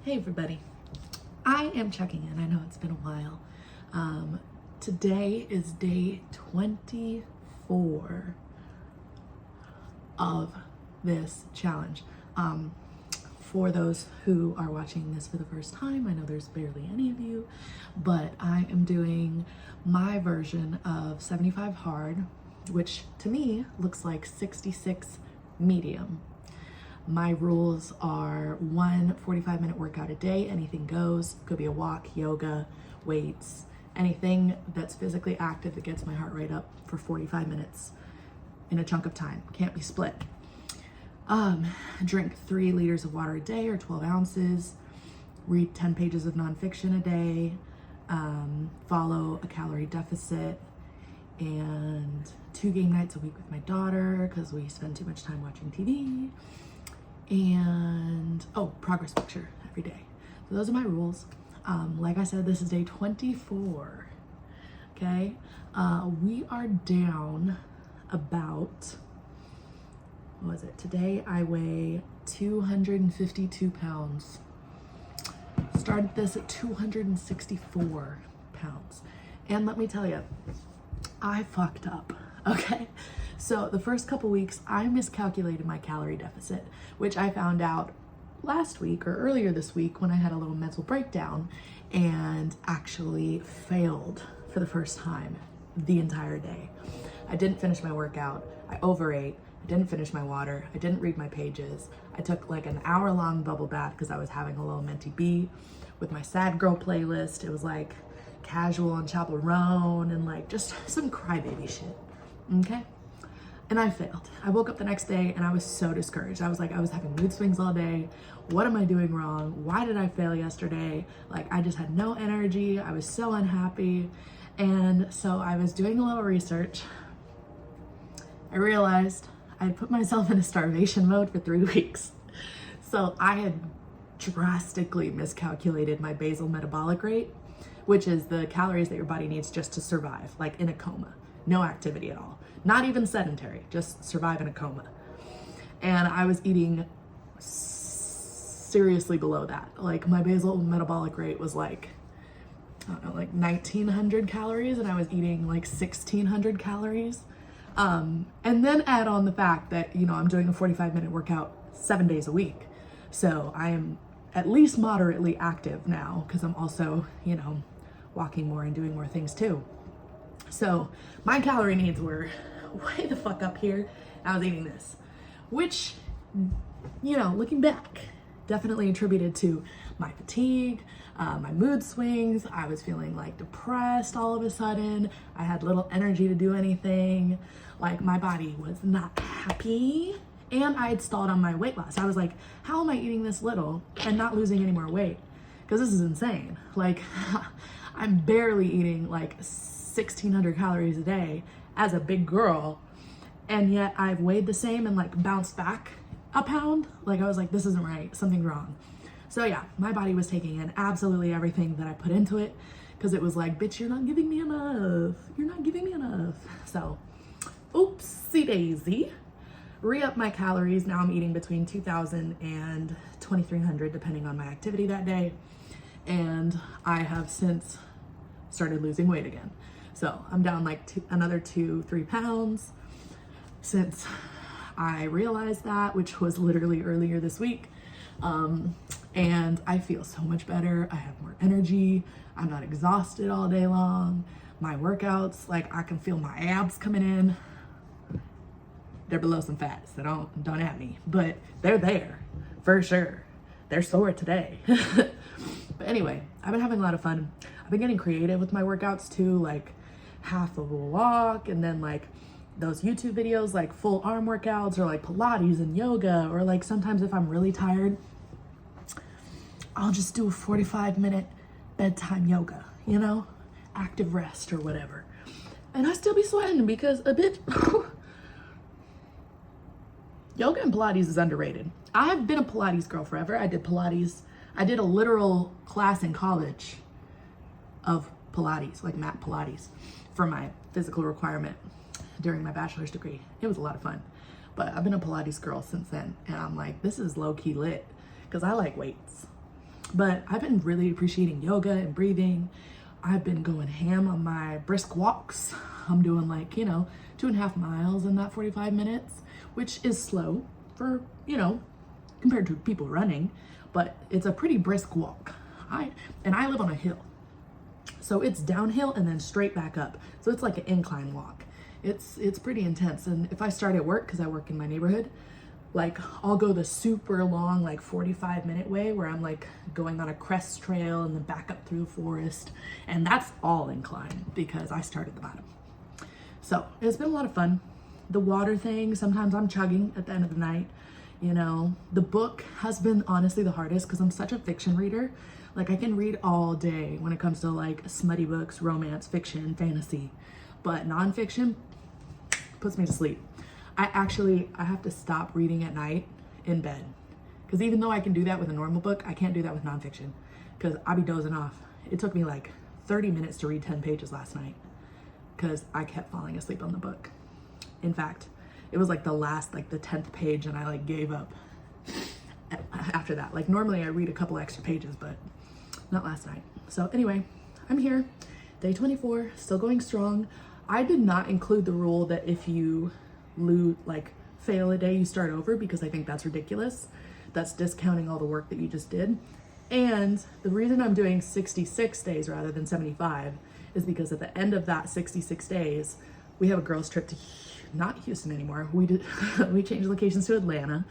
Hey everybody, I am checking in. I know it's been a while. Today is day 24 of this challenge. For those who are watching this for the first time, I know there's barely any of you, but I am doing my version of 75 hard, which to me looks like 66 medium. My rules are 1 45-minute workout a day, anything goes. Could be a walk, yoga, weights, anything that's physically active that gets my heart rate up for 45 minutes in a chunk of time. Can't be split. Drink 3 liters of water a day or 12 ounces. Read 10 pages of nonfiction a day. Follow a calorie deficit. And 2 game nights a week with my daughter because we spend too much time watching TV. And progress picture every day. So those are my rules. Like I said, this is day 24. Okay, we are down about, what was it? Today I weigh 252 pounds. Started this at 264 pounds. And let me tell you, I fucked up, okay? So the first couple weeks, I miscalculated my calorie deficit, which I found out last week or earlier this week when I had a little mental breakdown and actually failed for the first time the entire day. I didn't finish my workout. I overate. I didn't finish my water. I didn't read my pages. I took like an hour-long bubble bath because I was having a little mentee bee with my sad girl playlist. It was like casual and chaperone and like just some crybaby shit, okay? And I failed. I woke up the next day and I was so discouraged. I was having mood swings all day. What am I doing wrong? Why did I fail yesterday? Like, I just had no energy. I was so unhappy. And so I was doing a little research. I realized I had put myself in a starvation mode for 3 weeks. So I had drastically miscalculated my basal metabolic rate, which is the calories that your body needs just to survive, like in a coma. No activity at all. Not even sedentary, just survive in a coma. And I was eating seriously below that. Like my basal metabolic rate was like, I don't know, like 1900 calories and I was eating like 1600 calories. And then add on the fact that, you know, I'm doing a 45-minute workout 7 days a week. So I am at least moderately active now because I'm also, you know, walking more and doing more things too. So my calorie needs were way the fuck up here. I was eating this, which, you know, looking back, definitely attributed to my fatigue, my mood swings. I was feeling like depressed all of a sudden. I had little energy to do anything. Like my body was not happy. And I had stalled on my weight loss. I was like, how am I eating this little and not losing any more weight? Because this is insane. Like I'm barely eating like 1600 calories a day as a big girl, and yet I've weighed the same and like bounced back a pound. Like I was like, this isn't right, something's wrong. So yeah, my body was taking in absolutely everything that I put into it because it was like, bitch, you're not giving me enough. You're not giving me enough. So oopsie daisy. Re-up my calories. Now I'm eating between 2000 and 2300 depending on my activity that day. And I have since started losing weight again. So I'm down like another 2-3 pounds since I realized that, which was literally earlier this week. And I feel so much better. I have more energy. I'm not exhausted all day long. My workouts, like I can feel my abs coming in. They're below some fat, so don't at me, but they're there for sure. They're sore today. But anyway, I've been having a lot of fun. I've been getting creative with my workouts too, like half of a walk and then like those YouTube videos, like full arm workouts or like Pilates and yoga, or like sometimes if I'm really tired, I'll just do a 45-minute bedtime yoga, you know, active rest or whatever. And I still be sweating because a bit, yoga and Pilates is underrated. I've been a Pilates girl forever. I did Pilates. I did a literal class in college of Pilates, like mat Pilates, for my physical requirement during my bachelor's degree. It was a lot of fun. But I've been a Pilates girl since then, and I'm like, this is low-key lit because I like weights. But I've been really appreciating yoga and breathing. I've been going ham on my brisk walks. I'm doing like, 2.5 miles in that 45 minutes, which is slow for, compared to people running, but it's a pretty brisk walk. I live on a hill. So it's downhill and then straight back up. So it's like an incline walk. It's pretty intense. And if I start at work, because I work in my neighborhood, like I'll go the super long, like 45-minute way where I'm like going on a crest trail and then back up through the forest. And that's all incline because I start at the bottom. So it's been a lot of fun. The water thing, sometimes I'm chugging at the end of the night. The book has been honestly the hardest because I'm such a fiction reader. Like I can read all day when it comes to like smutty books, romance, fiction, fantasy, but nonfiction puts me to sleep. I have to stop reading at night in bed because even though I can do that with a normal book, I can't do that with nonfiction because I'll be dozing off. It took me like 30 minutes to read 10 pages last night because I kept falling asleep on the book. In fact, it was like the 10th page and I like gave up after that. Like normally I read a couple extra pages, but not last night. So anyway, I'm here, day 24, still going strong. I did not include the rule that if you fail a day, you start over because I think that's ridiculous. That's discounting all the work that you just did. And the reason I'm doing 66 days rather than 75 is because at the end of that 66 days, we have a girls trip to not Houston anymore. We changed locations to Atlanta,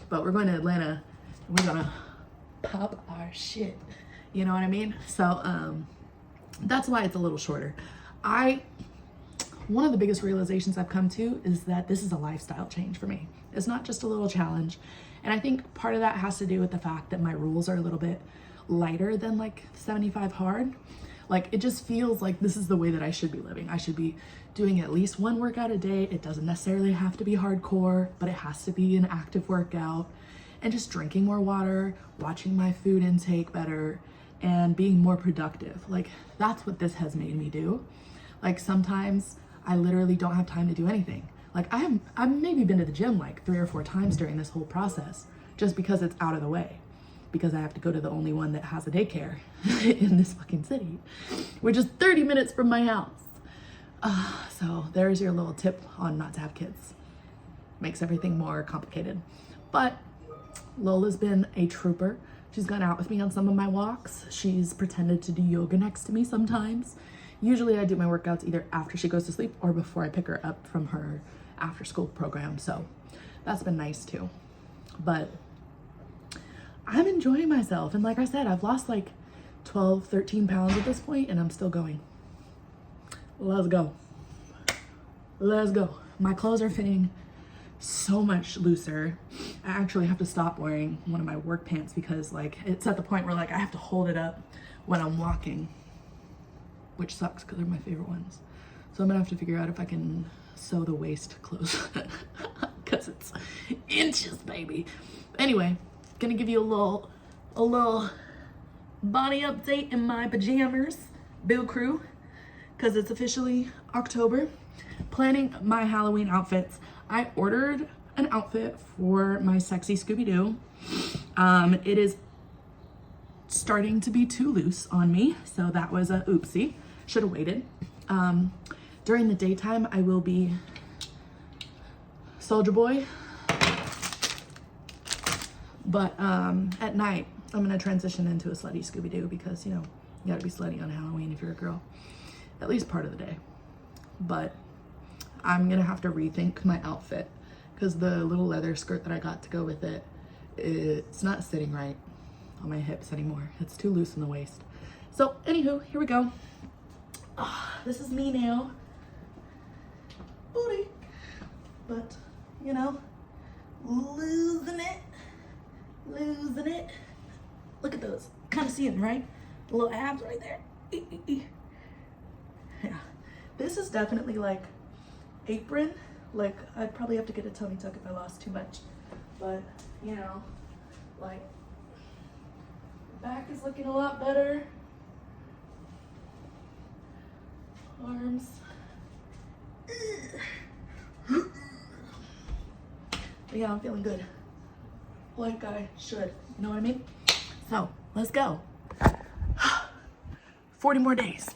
but we're going to Atlanta and we're gonna pop our shit. You know what I mean? So that's why it's a little shorter. One of the biggest realizations I've come to is that this is a lifestyle change for me. It's not just a little challenge. And I think part of that has to do with the fact that my rules are a little bit lighter than like 75 hard. Like it just feels like this is the way that I should be living. I should be doing at least one workout a day. It doesn't necessarily have to be hardcore, but it has to be an active workout, and just drinking more water, watching my food intake better, and being more productive. Like that's what this has made me do. Like sometimes I literally don't have time to do anything. Like I've maybe been to the gym like 3 or 4 times during this whole process just because it's out of the way, because I have to go to the only one that has a daycare in this fucking city, which is 30 minutes from my house. So there's your little tip on not to have kids. Makes everything more complicated. But Lola's been a trooper. She's gone out with me on some of my walks. She's pretended to do yoga next to me sometimes. Usually I do my workouts either after she goes to sleep or before I pick her up from her after school program. So that's been nice too. But I'm enjoying myself. And like I said, I've lost like 12, 13 pounds at this point and I'm still going. Let's go. Let's go. My clothes are fitting so much looser. I actually have to stop wearing one of my work pants because like it's at the point where like I have to hold it up when I'm walking, which sucks because they're my favorite ones. So I'm gonna have to figure out if I can sew the waist close because it's inches, baby. Anyway, gonna give you a little body update in my pajamas, Bill Crew, because it's officially October. Planning my Halloween outfits. I ordered an outfit for my sexy Scooby-Doo. It is starting to be too loose on me, so that was a oopsie. Should have waited. During the daytime, I will be Soldier Boy, but at night, I'm gonna transition into a slutty Scooby-Doo because, you gotta be slutty on Halloween if you're a girl, at least part of the day. But I'm gonna have to rethink my outfit because the little leather skirt that I got to go with it, it's not sitting right on my hips anymore. It's too loose in the waist. So anywho, here we go. This is me now. Booty. But, losing it. Look at those. Kind of see them, right? The little abs right there. Yeah. This is definitely like apron. Like, I'd probably have to get a tummy tuck if I lost too much. But, like, back is looking a lot better. Arms. But yeah, I'm feeling good. Like I should. You know what I mean? So, let's go. 40 more days.